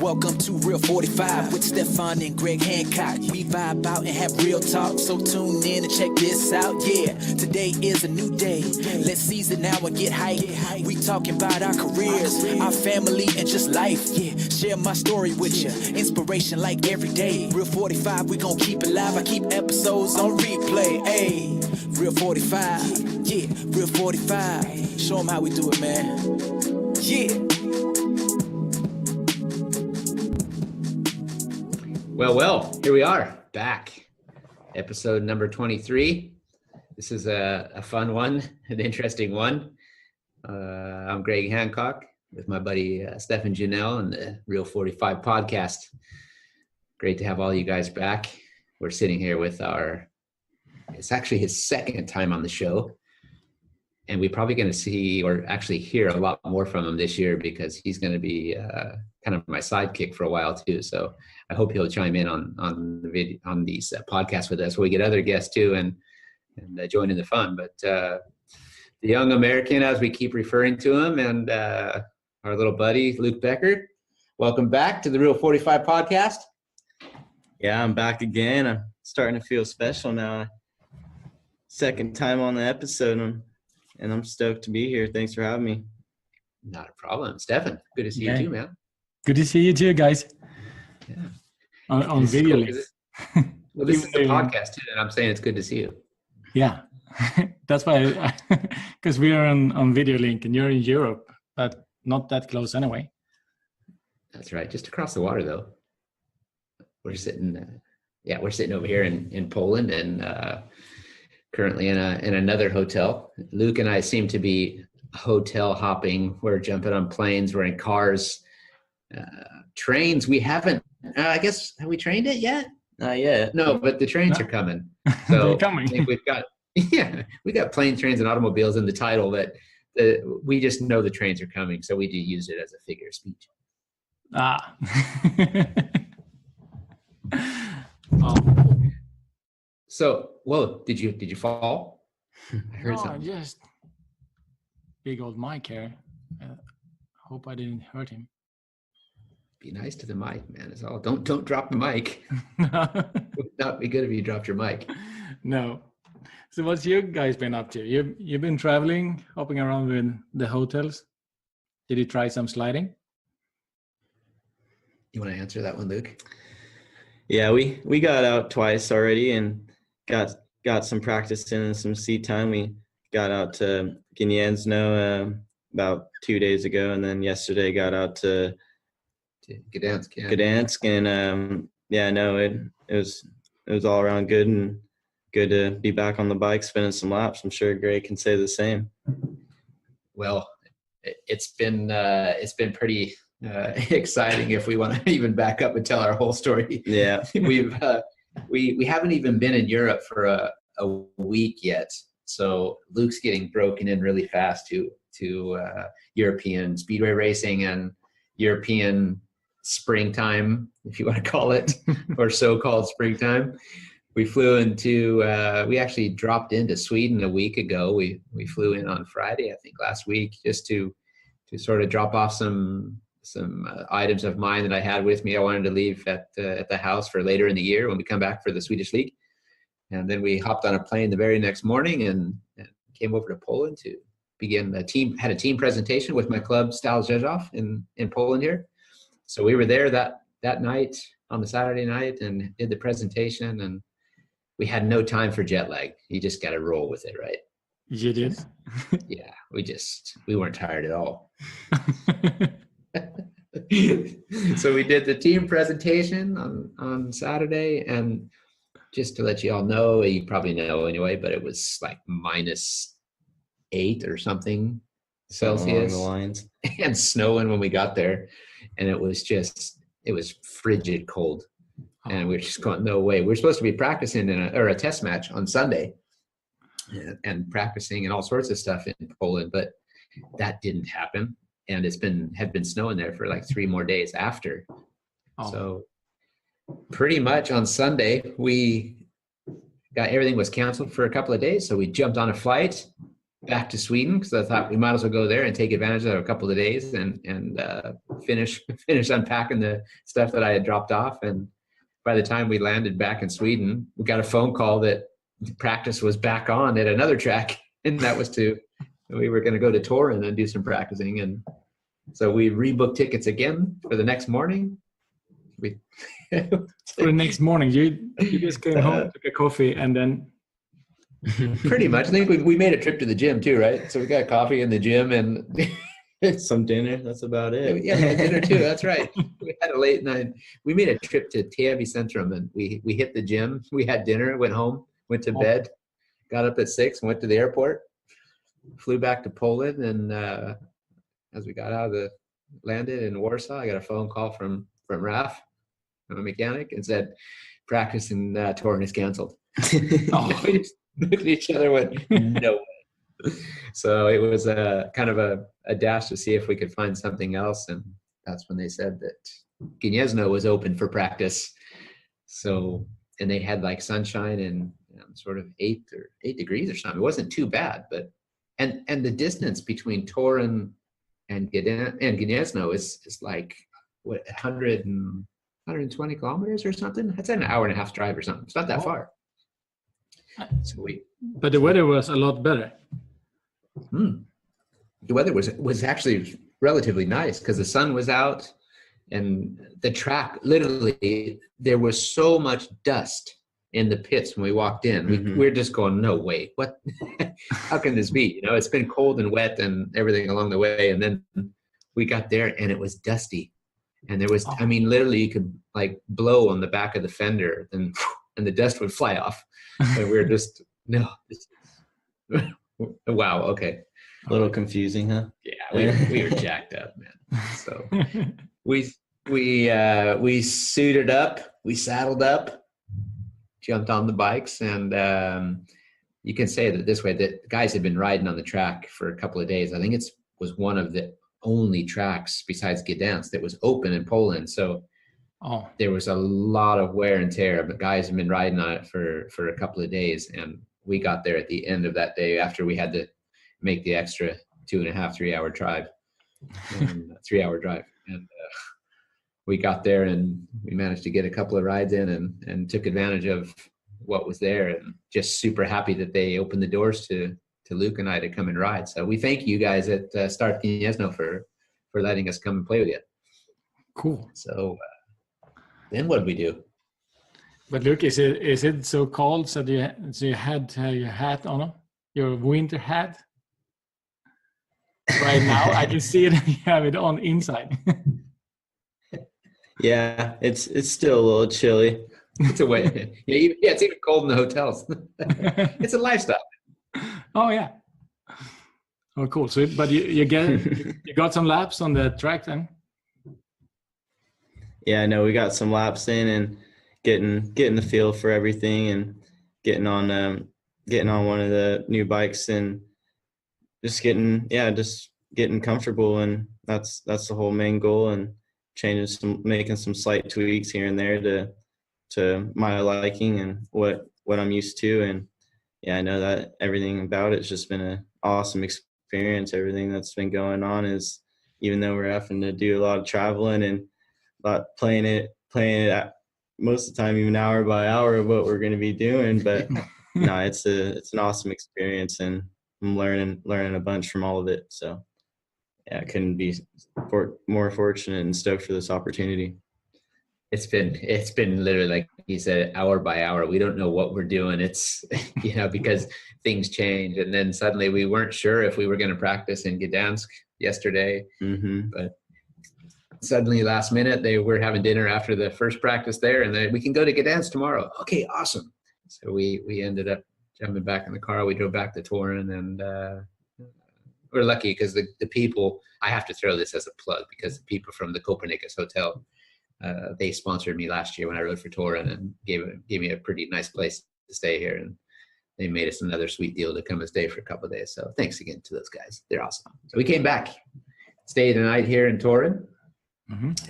Welcome to Reel 45 with Stefan and Greg Hancock. We vibe out and have real talk, so tune in and check this out. Yeah, today is a new day. Let's seize it now and get hype. We talking about our careers, our family, and just life. Yeah, share my story with you. Inspiration like every day. Reel 45, we gon' keep it live. I keep episodes on replay. Hey, Reel 45. Yeah, Reel 45. Show them how we do it, man. Yeah. Well, here we are, back. Episode number 23. This is a fun one, an interesting one. I'm Greg Hancock with my buddy Stefan Janelle and the Reel45 Podcast. Great to have all you guys back. We're sitting here with it's actually his second time on the show. And we're probably going to see or actually hear a lot more from him this year because he's going to be kind of my sidekick for a while too. So I hope he'll chime in on these podcasts with us. We get other guests too and join in the fun. But the young American, as we keep referring to him, and our little buddy Luke Becker, welcome back to the Reel45 Podcast. Yeah, I'm back again. I'm starting to feel special now. Second time on the episode, and I'm stoked to be here. Thanks for having me. Not a problem. Stefan, good to see you too, man. Good to see you too, guys. Yeah. On video. Cool, well, this is the podcast too, and I'm saying it's good to see you. Yeah, that's why, because we are on video link and you're in Europe, but not that close anyway. That's right. Just across the water, though. We're sitting over here in Poland and currently in another hotel. Luke and I seem to be hotel hopping. We're jumping on planes. We're in cars. Trains, we haven't, I guess, have we trained it yet? Not yet. No, but the trains are coming. So they're coming. I think we got plane, trains, and automobiles in the title, but we just know the trains are coming, so we do use it as a figure of speech. Oh. So, well, did you fall? I heard something. Just big old Mike here. Hope I didn't hurt him. Be nice to the mic, man. It's all. Don't drop the mic. It would not be good if you dropped your mic. No. So what's you guys been up to? You've been traveling, hopping around with the hotels. Did you try some sliding? You want to answer that one, Luke? Yeah, we got out twice already and got some practice in and some seat time. We got out to Gniezno about 2 days ago, and then yesterday got out to Gdansk, and it was all around good and good to be back on the bike spinning some laps. I'm sure Greg can say the same. Well, it's been pretty exciting if we want to even back up and tell our whole story. Yeah, we haven't even been in Europe for a week yet, so Luke's getting broken in really fast to European speedway racing and European springtime, if you want to call it, or so-called springtime. We we actually dropped into Sweden a week ago. We flew in on Friday, I think last week, just to sort of drop off some items of mine that I had with me. I wanted to leave at the house for later in the year when we come back for the Swedish League. And then we hopped on a plane the very next morning and came over to Poland to begin had a team presentation with my club, Stal Rzeszów in Poland here. So we were there that night on the Saturday night and did the presentation, and we had no time for jet lag. You just got to roll with it, right? You did? Yeah, we weren't tired at all. So we did the team presentation on Saturday, and just to let you all know, you probably know anyway, but it was like -8 or something Celsius along the lines. and snowing when we got there. And it was frigid cold. And we were just going, no way. We're supposed to be practicing a test match on Sunday and practicing and all sorts of stuff in Poland, but that didn't happen. And had been snowing there for like 3 more days after. Oh. So pretty much on Sunday, everything was canceled for a couple of days. So we jumped on a flight back to Sweden because I thought we might as well go there and take advantage of a couple of days and finish unpacking the stuff that I had dropped off. And by the time we landed back in Sweden, we got a phone call that practice was back on at another track, and that was we were going to go to Torun and do some practicing. And so we rebooked tickets again for the next morning. For the next morning, you just came home, took a coffee, and then pretty much. I think we made a trip to the gym too, right? So we got coffee in the gym and some dinner. That's about it. Yeah, dinner too. That's right. We had a late night. We made a trip to Täby Centrum, and we hit the gym. We had dinner, went home, went to bed, got up at 6, went to the airport, flew back to Poland, and as we got out of landed in Warsaw, I got a phone call from Raf, a mechanic, and said practice in Torun is canceled. We just looked at each other, went no way. So it was kind of a dash to see if we could find something else, and that's when they said that Gniezno was open for practice. So, and they had like sunshine and sort of 8 degrees or something. It wasn't too bad, but and the distance between Torun and Gniezno is like what 120 kilometers or something. That's an hour and a half drive or something. It's not that far. So but the weather was a lot better. The weather was actually relatively nice because the sun was out, and the track, literally there was so much dust in the pits when we walked in. We're just going, no way, what? How can this be? It's been cold and wet and everything along the way, and then we got there and it was dusty, and there was I mean literally you could like blow on the back of the fender and the dust would fly off. And we were just wow, okay. A little confusing, huh? Yeah, we were jacked up, man. So we suited up, we saddled up, jumped on the bikes, and you can say that this way, that the guys had been riding on the track for a couple of days. I think it was one of the only tracks besides Gdansk that was open in Poland. So there was a lot of wear and tear, but guys have been riding on it for a couple of days, and we got there at the end of that day after we had to make the extra 2.5-3 hour drive, and 3 hour drive, and we got there and we managed to get a couple of rides in and took advantage of what was there, and just super happy that they opened the doors to Luke and I to come and ride. So we thank you guys at Start Gniezno for letting us come and play with you. Cool. So then what did we do? But Luke, is it so cold so you had to have your hat on, your winter hat? Right now, I can see it. You have it on inside. Yeah, it's still a little chilly. It's a way. Yeah, it's even cold in the hotels. It's a lifestyle. Oh yeah. Oh cool. So, but you got some laps on the track then? Yeah, no, we got some laps in and getting the feel for everything, and getting on one of the new bikes, and just getting comfortable, and that's the whole main goal, and making some slight tweaks here and there to my liking and what I'm used to. And yeah, I know that everything about it's just been an awesome experience. Everything that's been going on is, even though we're having to do a lot of traveling and playing it most of the time, even hour by hour of what we're going to be doing, but no, it's an awesome experience, and I'm learning a bunch from all of it. So yeah, I couldn't be more fortunate and stoked for this opportunity. It's been literally, like you said, hour by hour. We don't know what we're doing. It's, because things change, and then suddenly we weren't sure if we were going to practice in Gdansk yesterday, but suddenly last minute they were having dinner after the first practice there, and then we can go to Gdansk tomorrow. Okay, awesome. So we ended up jumping back in the car. We drove back to Torun, and we're lucky because the people, I have to throw this as a plug, because the people from the Copernicus Hotel, they sponsored me last year when I rode for Torun, and gave me a pretty nice place to stay here, and they made us another sweet deal to come and stay for a couple of days. So thanks again to those guys. They're awesome. So we came back, stayed the night here in Torun, and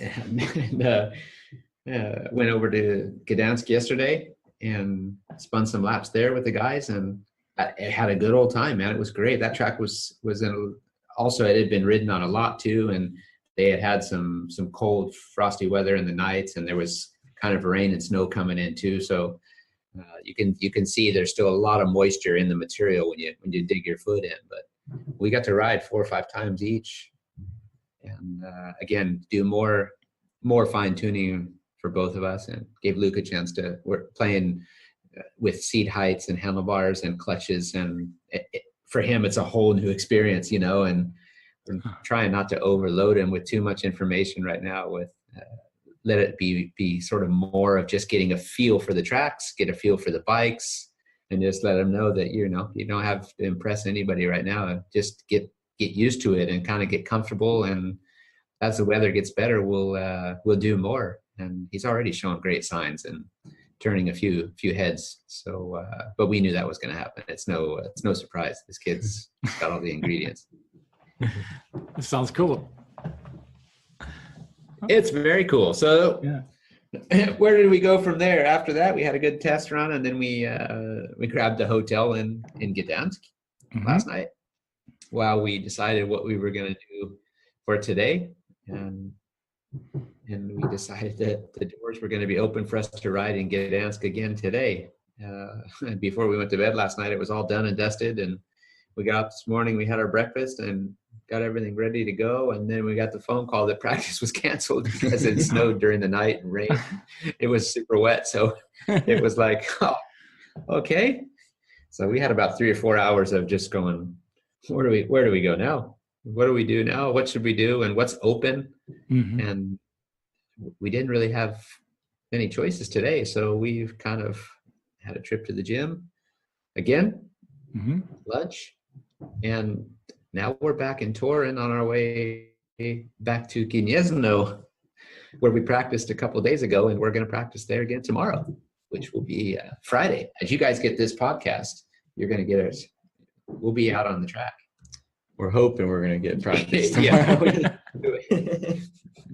went over to Gdansk yesterday and spun some laps there with the guys, and I had a good old time, man. It was great. That track was also, it had been ridden on a lot too, and they had some cold, frosty weather in the nights, and there was kind of rain and snow coming in too. So you can see there's still a lot of moisture in the material when you dig your foot in. But we got to ride 4 or 5 times each, and again do more fine tuning for both of us, and gave Luke a chance to work playing with seat heights and handlebars and clutches, and for him it's a whole new experience, you know, and I'm trying not to overload him with too much information right now. With let it be sort of more of just getting a feel for the tracks, get a feel for the bikes, and just let him know that, you know, you don't have to impress anybody right now. Just get used to it and kind of get comfortable, and as the weather gets better, we'll do more. And he's already shown great signs and turning a few heads. So, but we knew that was going to happen. It's no surprise. This kid's got all the ingredients. It sounds cool. It's very cool. So yeah. Where did we go from there? After that, we had a good test run, and then we grabbed a hotel in Gdansk last night while we decided what we were going to do for today. And we decided that the doors were going to be open for us to ride in Gdansk again today. And before we went to bed last night, it was all done and dusted, and we got up this morning, we had our breakfast and got everything ready to go. And then we got the phone call that practice was canceled because it snowed during the night and rained. It was super wet. So it was like, oh, okay. So we had about 3 or 4 hours of just going, where do we go now? What do we do now? What should we do? And what's open? And we didn't really have many choices today. So we've kind of had a trip to the gym again, lunch, and now we're back in Torun on our way back to Gniezno, where we practiced a couple of days ago, and we're going to practice there again tomorrow, which will be Friday. As you guys get this podcast, you're going to get us. We'll be out on the track. We're hoping we're going to get practice. Yeah.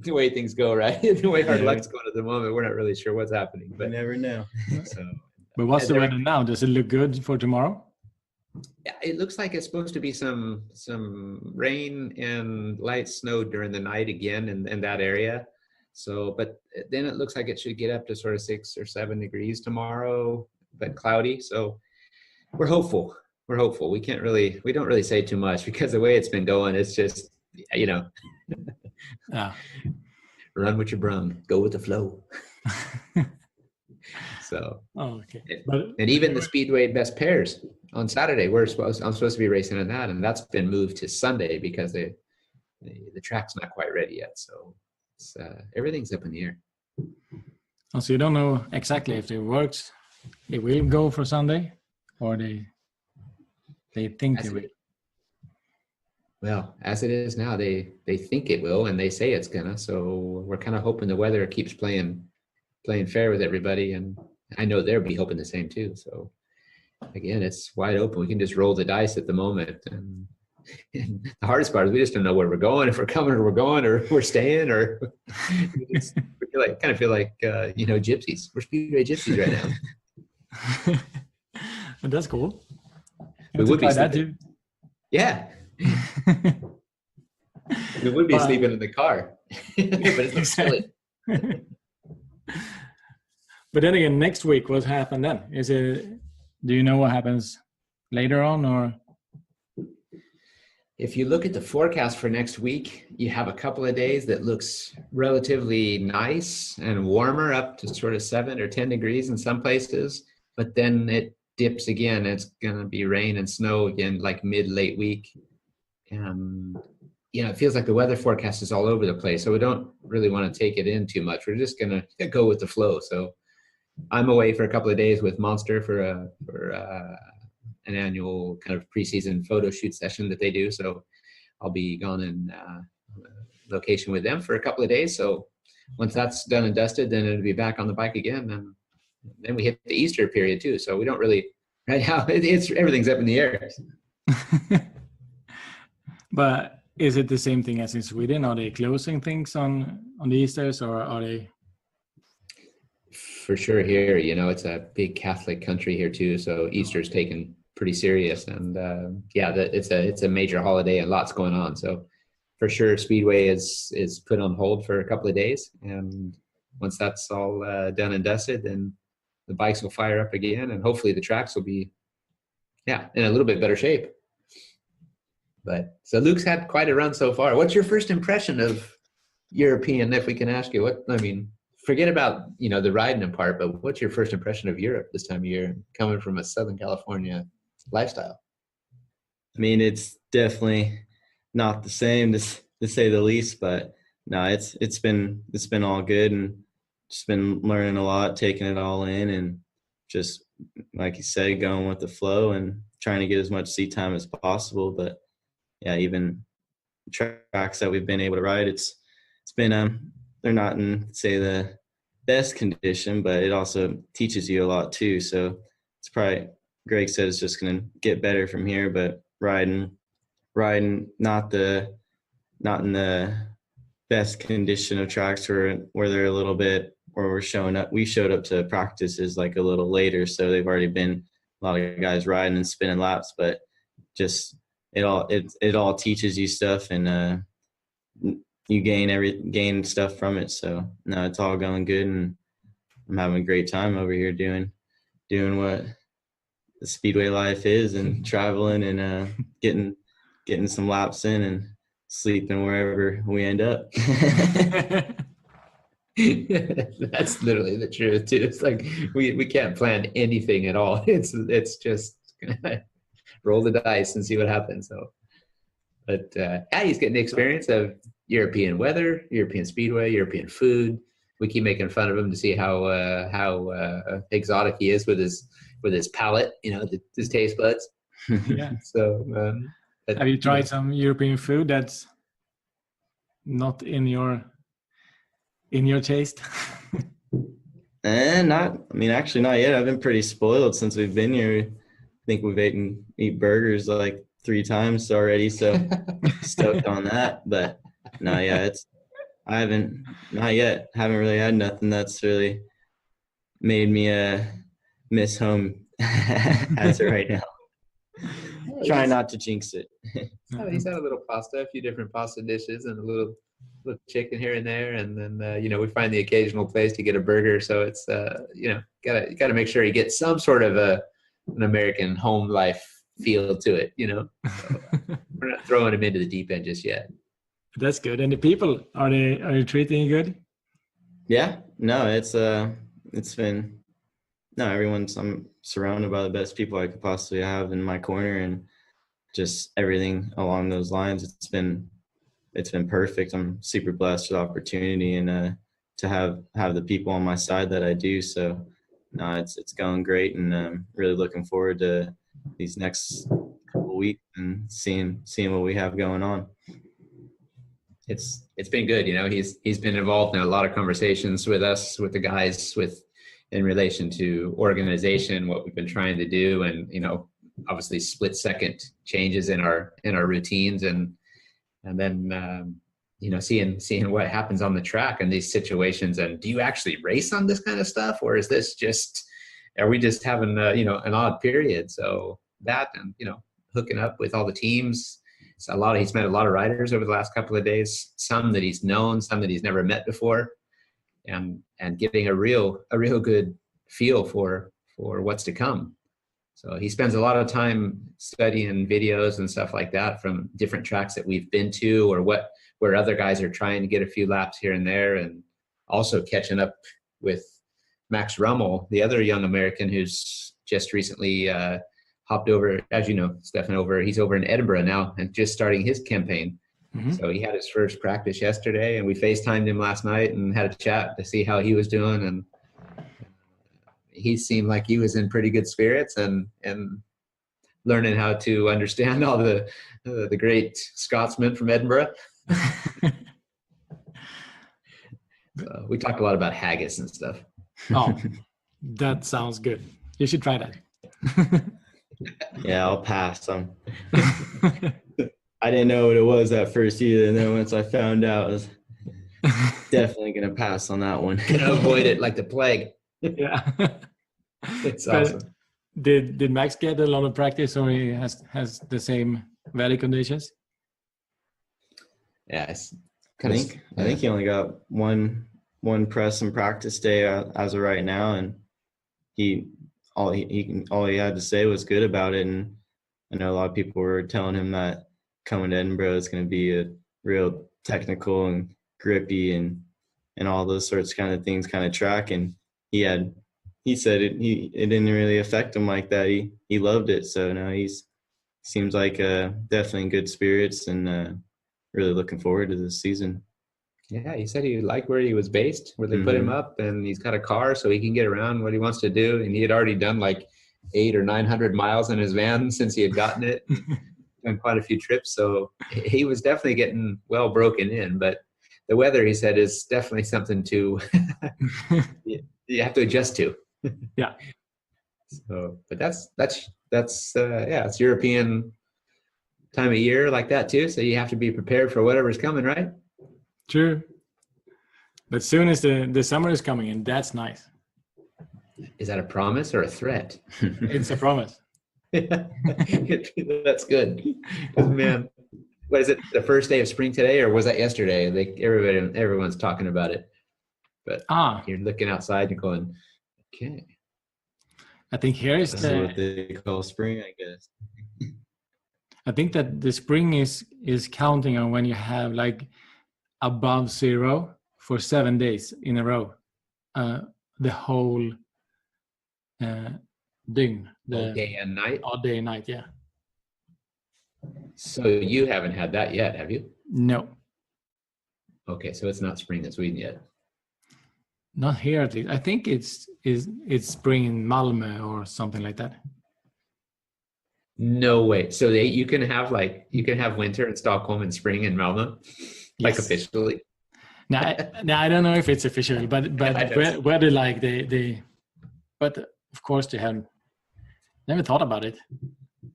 The way things go, right? The way our luck's going at the moment, we're not really sure what's happening. But you never know. So, but what's the weather now? Does it look good for tomorrow? Yeah, it looks like it's supposed to be some rain and light snow during the night again in that area. So, but then it looks like it should get up to sort of 6 or 7 degrees tomorrow, but cloudy. So we're hopeful. We're hopeful. We don't really say too much because the way it's been going, it's just, you know, run with your brung, go with the flow. So, okay. And even the Speedway best pairs on Saturday, I'm supposed to be racing in that, and that's been moved to Sunday because the track's not quite ready yet. So it's, everything's up in the air. Oh, so you don't know exactly if it works. It will go for Sunday, or they think it will. Well, as it is now, they think it will, and they say it's gonna. So we're kind of hoping the weather keeps playing fair with everybody, and I know they'll be hoping the same too. So again, it's wide open. We can just roll the dice at the moment, and the hardest part is we just don't know where we're going, if we're coming or we're going or we're staying, or we kind of feel like you know, gypsies. We're Speedway gypsies right now. But that's cool. We would be that too. Yeah. We would be sleeping in the car, but it's not silly. But then again, next week, what happened then? Do you know what happens later on, or? If you look at the forecast for next week, you have a couple of days that looks relatively nice and warmer, up to sort of 7 or 10 degrees in some places, but then it dips again. It's going to be rain and snow again, like late week. And, you know, it feels like the weather forecast is all over the place. So we don't really want to take it in too much. We're just going to go with the flow. So I'm away for a couple of days with Monster for an annual kind of preseason photo shoot session that they do. So I'll be gone in location with them for a couple of days. So once that's done and dusted, then it'll be back on the bike again. And then we hit the Easter period too. So we don't really, right now, it's everything's up in the air. But is it the same thing as in Sweden? Are they closing things on the Easters, or are they? For sure here, you know, it's a big Catholic country here too. So Easter's taken pretty serious. And it's a major holiday and lots going on. So for sure, Speedway is put on hold for a couple of days. And once that's all done and dusted, then the bikes will fire up again, and hopefully the tracks will be, in a little bit better shape. But so Luke's had quite a run so far. What's your first impression of European, if we can ask you? Forget about, the riding part, but what's your first impression of Europe this time of year, coming from a Southern California lifestyle? I mean, it's definitely not the same to say the least, but no, it's been all good, and just been learning a lot, taking it all in, and just, like you said, going with the flow and trying to get as much seat time as possible. But yeah, even tracks that we've been able to ride, it's been they're not in, say, the best condition, but it also teaches you a lot too. So it's probably, Greg said, it's just going to get better from here, but riding not in the best condition of tracks where they're a little bit, where we showed up to practices like a little later, so they've already been a lot of guys riding and spinning laps, but just it all teaches you stuff, and you gain stuff from it. So no, it's all going good, and I'm having a great time over here doing what the Speedway life is, and traveling, and getting some laps in, and sleeping wherever we end up. That's literally the truth too. It's like we can't plan anything at all. It's just roll the dice and see what happens. So, but he's getting the experience of European weather, European Speedway, European food. We keep making fun of him to see how exotic he is with his palate, his taste buds. Yeah. So, have you tried some European food that's not in your taste? Actually not yet. I've been pretty spoiled since we've been here. I think we've eat burgers like 3 times already, so stoked on that. But no, yeah, I haven't really had nothing that's really made me miss home as of right now. Trying not to jinx it. He's had a little pasta, a few different pasta dishes, and a little chicken here and there, and then we find the occasional place to get a burger. So it's gotta make sure you get some sort of an American home life feel to it. So, we're not throwing him into the deep end just yet. That's good. And the people, are you treating you good? Yeah, no, I'm surrounded by the best people I could possibly have in my corner, and just everything along those lines. It's been perfect. I'm super blessed with the opportunity, and to have the people on my side that I do. So no, it's going great, and I'm really looking forward to these next couple weeks and seeing what we have going on. It's been good. He's been involved in a lot of conversations with us, with the guys, in relation to organization, what we've been trying to do, and obviously split second changes in our routines, and then seeing what happens on the track in these situations. And do you actually race on this kind of stuff, or is this are we just having an odd period? So that, and hooking up with all the teams. He's met a lot of riders over the last couple of days, some that he's known, some that he's never met before, and getting a real good feel for what's to come. So he spends a lot of time studying videos and stuff like that from different tracks that we've been to, or where other guys are trying to get a few laps here and there, and also catching up with Max Rummel, the other young American who's just recently hopped over, as you know, Stefan, he's over in Edinburgh now and just starting his campaign. Mm-hmm. So he had his first practice yesterday, and we FaceTimed him last night and had a chat to see how he was doing. And he seemed like he was in pretty good spirits, and learning how to understand all the great Scotsmen from Edinburgh. We talked a lot about haggis and stuff. Oh, that sounds good. You should try that. Yeah, I'll pass. I didn't know what it was at first either, and then once I found out, I was definitely going to pass on that one. Avoid it like the plague. Yeah. It's awesome. Did Max get a lot of practice, or he has the same valley conditions? Yeah, it's I think he only got one press and practice day as of right now, and all he had to say was good about it. And I know a lot of people were telling him that coming to Edinburgh is going to be a real technical and grippy and all those sorts kind of things kind of track, and he said it didn't really affect him like that. He loved it, so now seems like definitely in good spirits and really looking forward to this season. Yeah, he said he liked where he was based, where they put him up, and he's got a car so he can get around what he wants to do. And he had already done like 800 or 900 miles in his van since he had gotten it, done quite a few trips. So he was definitely getting well broken in. But the weather, he said, is definitely something to you have to adjust to. Yeah. So, but that's it's European time of year like that too. So you have to be prepared for whatever's coming, right? True. But soon as the summer is coming in, that's nice. Is that a promise or a threat? It's a promise. That's good. 'Cause, man, what is it? The first day of spring today, or was that yesterday? Like everyone's talking about it. But you're looking outside and going, okay. I think here is That's what they call spring, I guess. I think that the spring is counting on when you have like above 0 for 7 days in a row, the whole ding, All day and night. All day and night, yeah. So you haven't had that yet, have you? No, Okay, so it's not spring in Sweden yet. not here at least. I think it's spring in Malmö or something like that. No way. So you can have winter in Stockholm and spring in Malmö, like Yes. officially. Now I don't know if it's official, but whether like they, but of course they haven't. Never thought about it.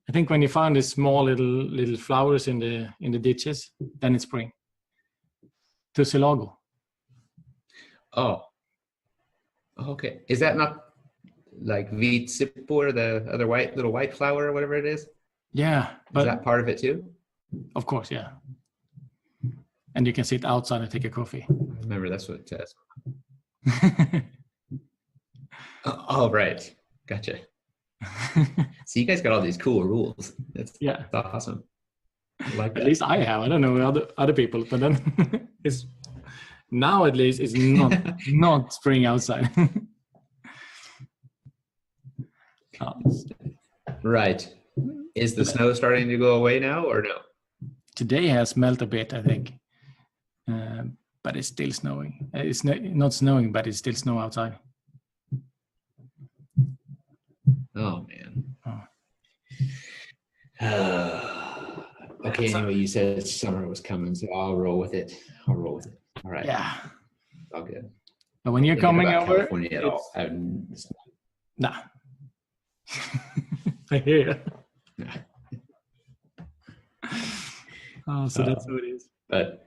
I think when you find the small little flowers in the ditches, then it's spring. Tussilago. Oh. Okay. Is that not like vitsipor, the other little white flower or whatever it is? Yeah, but Is that part of it too? of course, yeah. And you can sit outside and take a coffee. Remember, that's what it says. Oh, right. Gotcha. So you guys got all these cool rules. That's awesome. I like that. At least I have. I don't know other people, but then it's now at least it's not spring outside. Right. Is the snow starting to go away now or no? Today has melted a bit, I think, but it's still snowing. It's not snowing, but it's still snow outside. Oh man. Okay. Anyway, you said summer was coming, so I'll roll with it. All right. Yeah. All good. But when you're coming over, California at all? Nah. I hear you. So that's who it is. But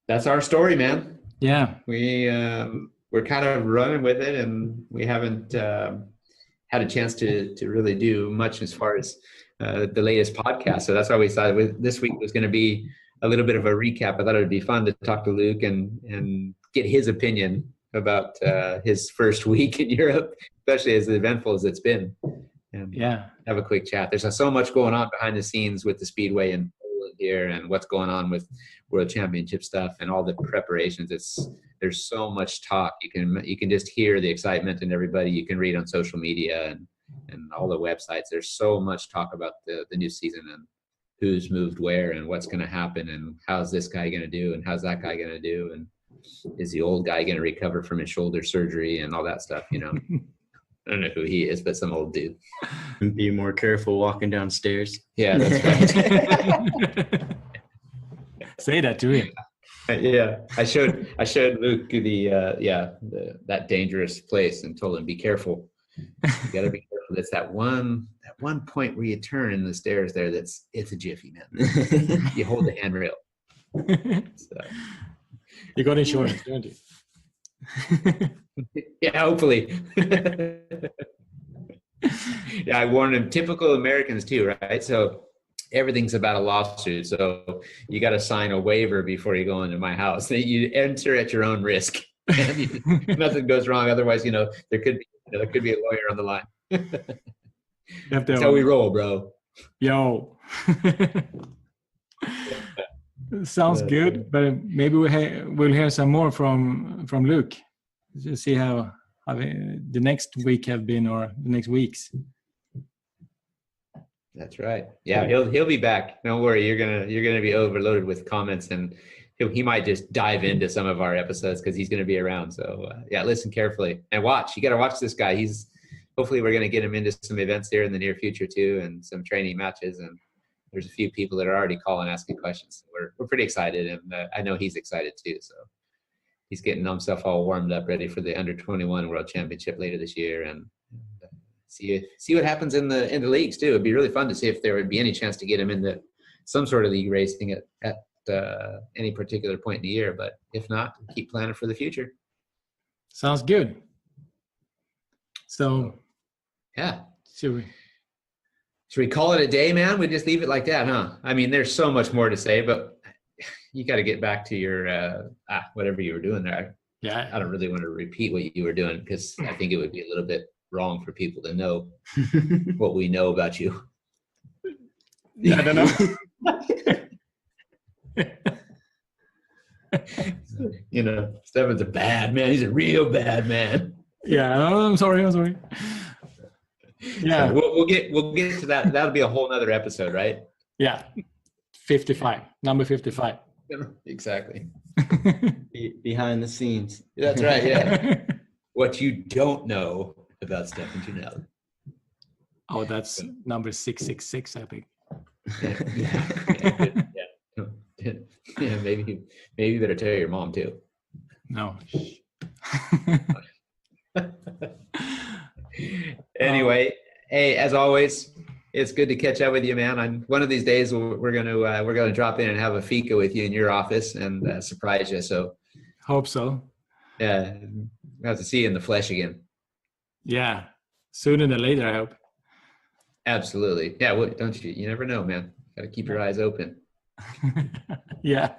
that's our story, man. Yeah. We're kind of running with it, and we haven't had a chance to really do much as far as the latest podcast. So that's why we decided this week was going to be a little bit of a recap. I thought it would be fun to talk to Luke and get his opinion about his first week in Europe, especially as eventful as it's been. And have a quick chat. There's so much going on behind the scenes with the Speedway in Poland here, and what's going on with World Championship stuff and all the preparations. There's so much talk. You can just hear the excitement in everybody. You can read on social media and all the websites. There's so much talk about the new season and who's moved where and what's going to happen and how's this guy going to do and how's that guy going to do and is the old guy going to recover from his shoulder surgery and all that stuff, you know. I don't know who he is, but some old dude. And be more careful walking downstairs. Yeah, that's right. Say that to him. Yeah, I showed Luke that dangerous place and told him, be careful. You got to be careful. It's that one point where you turn in the stairs there. It's a jiffy, man. You hold the handrail. So. You got insurance, don't you? Yeah, hopefully. Yeah, I warned him. Typical Americans too, right? So everything's about a lawsuit. So you got to sign a waiver before you go into my house. You enter at your own risk. Nothing goes wrong. Otherwise, there could be a lawyer on the line. That's how we roll, bro. Yo. Sounds good, but maybe we'll hear some more from Luke. Just see how the next week have been, or the next weeks. That's right. Yeah, he'll be back. Don't worry. You're gonna be overloaded with comments, and he might just dive into some of our episodes because he's gonna be around. So listen carefully and watch. You got to watch this guy. Hopefully we're gonna get him into some events here in the near future too, and some training matches. And there's a few people that are already calling, asking questions. So we're pretty excited, and I know he's excited too. So he's getting himself all warmed up, ready for the under-21 World Championship later this year, and see what happens in the leagues too. It'd be really fun to see if there would be any chance to get him into some sort of league racing at any particular point in the year. But if not, keep planning for the future. Sounds good. So yeah, should we call it a day, man? We just leave it like that, huh? I mean, there's so much more to say, but you got to get back to your whatever you were doing there. Yeah, I don't really want to repeat what you were doing because I think it would be a little bit wrong for people to know what we know about you. Yeah, I don't know. Stefan's a bad man. He's a real bad man. Yeah, I'm sorry. Yeah, so we'll get to that. That'll be a whole nother episode, right? Yeah, 55, number 55. Exactly. Behind the scenes. That's right. Yeah. What you don't know about Stefan Janelle. Oh, that's number 666, I think. Yeah. Maybe you better tell your mom too. No. Anyway, hey, as always, it's good to catch up with you, man. One of these days we're gonna drop in and have a fika with you in your office and surprise you. So hope so. Yeah, we have to see you in the flesh again. Yeah, sooner than later, I hope. Absolutely. Yeah, don't you? You never know, man. Got to keep your eyes open. Yeah.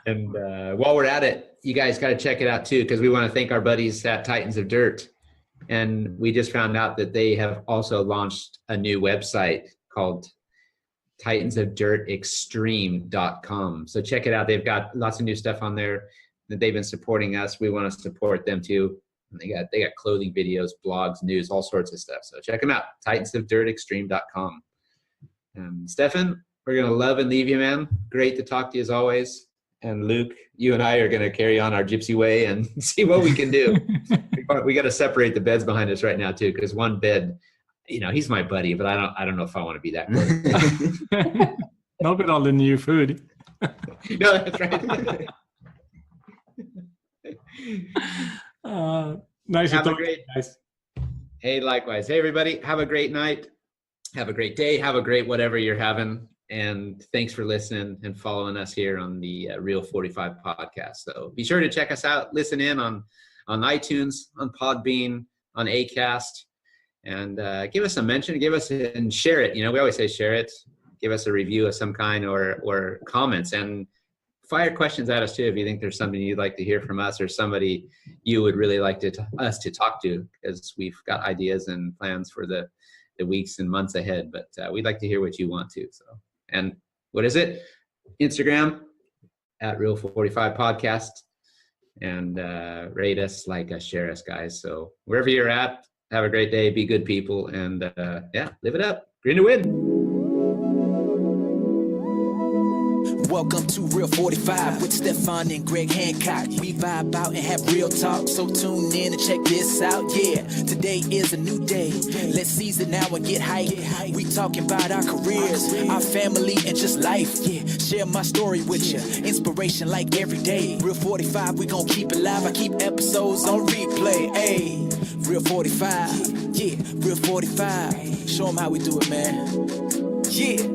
And while we're at it, you guys got to check it out too, because we want to thank our buddies at Titans of Dirt. And we just found out that they have also launched a new website called titansofdirtextreme.com. So check it out. They've got lots of new stuff on there that they've been supporting us. We want to support them too. And they got clothing videos, blogs, news, all sorts of stuff. So check them out, titansofdirtextreme.com. Stefan, we're going to love and leave you, man. Great to talk to you as always. And Luke, you and I are going to carry on our gypsy way and see what we can do. We got to separate the beds behind us right now too, because one bed, he's my buddy, but I don't know if I want to be that close. Not with all the new food. No, that's right. Nice to talk, guys. Hey, likewise. Hey, everybody. Have a great night. Have a great day. Have a great whatever you're having. And thanks for listening and following us here on the Reel45 podcast. So be sure to check us out. Listen in on iTunes, on Podbean, on Acast, and give us a mention. And share it. We always say share it. Give us a review of some kind or comments, and fire questions at us too if you think there's something you'd like to hear from us or somebody you would really like us to talk to, because we've got ideas and plans for the weeks and months ahead. But we'd like to hear what you want to. So. And what is it? Instagram at Reel45 Podcast, and rate us, like us, share us, guys. So wherever you're at, have a great day, be good people, and live it up. Green to win. Welcome to Reel45 with Stefan and Greg Hancock. We vibe out and have real talk, so tune in and check this out. Yeah, today is a new day. Let's seize it now and get hyped. We talking about our careers, our family, and just life. Yeah, share my story with you. Inspiration like every day. Reel45, we gon' keep it live. I keep episodes on replay. Hey, Reel45, yeah, Reel45. Show them how we do it, man. Yeah.